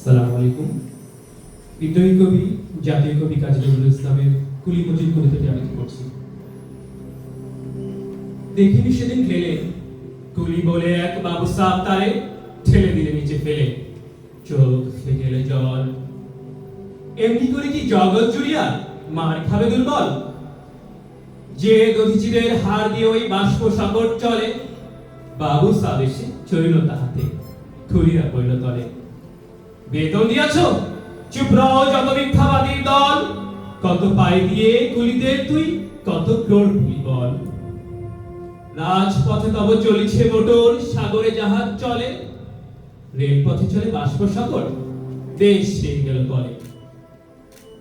আসসালামু আলাইকুম। বিদ্রোহী কবি জাতীয় কবি কাজী নজরুল ইসলামের কুলি মজিদ কবিতাটি আবৃত্তি করছি। দেখিনি সেদিন ঠেলে কুলি বলে এক বাবু সাপ তারে ঠেলে দিলে নিচে ফেলে, চোখ ফেটে এলো জল। এমনি করে কি জগৎ জুড়িয়া মার খাবে দুর্বল? যে দধিচিদের হার দিয়ে ওই বাষ্প সাগর চলে, বাবু সাপ এসে চলিল তাহাতে, খুলিয়া পড়ল তলে। বেতন দিয়াছ? চুপ রও যত মিথ্যাবাদীর দল, কত পাই দিয়ে কুলিদের তুই কত ক্রোড় ভুলি বল। রাজপথে তব চলিছে মোটর, সাগরে জাহাজ চলে, রেলপথে চলে বাষ্প সাগর, দেশ রেল গেল তলে।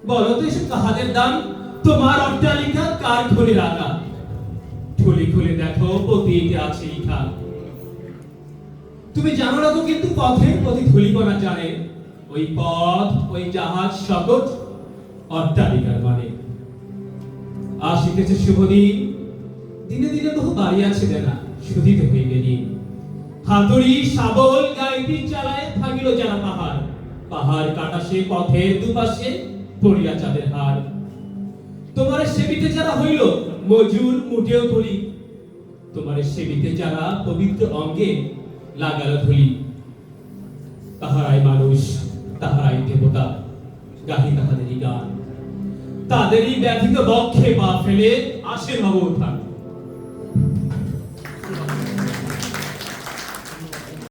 বলো তো এসব কাহাদের দান? তোমার অট্টালিকা কার ঠোলে রাখা? ঠুলি খুলে দেখো পতিতে আছে ইখা। তুমি জানো না তো, কিন্তু পথের প্রতি ধূলিকণা জানে, ওই পথ ওই জাহাজ সকট অট্টালিকার মানে। আসিতেছে শুভদিন, দিনে দিনে বহু বাড়ি আছে দেনা, শুধিতে হইবে ঋণ। হাতুড়ি শাবল গাইতি চালায় ভাগিল যারা পাহাড়, পাহাড় কাটা সে পথের দুপাশে পড়িয়া চাঁদের হার। তোমার সেবিতে যারা হইল মজুর মুঠেও তুলি, তোমার সেবিতে যারা পবিত্র অঙ্গে লাগালো ধুলি। তাহারাই মানুষ, তাহারাই দেবতা, গাহি তাহাদেরই গান, তাদেরই ব্যথিত বক্ষে পা ফেলে আসে নব উত্থান।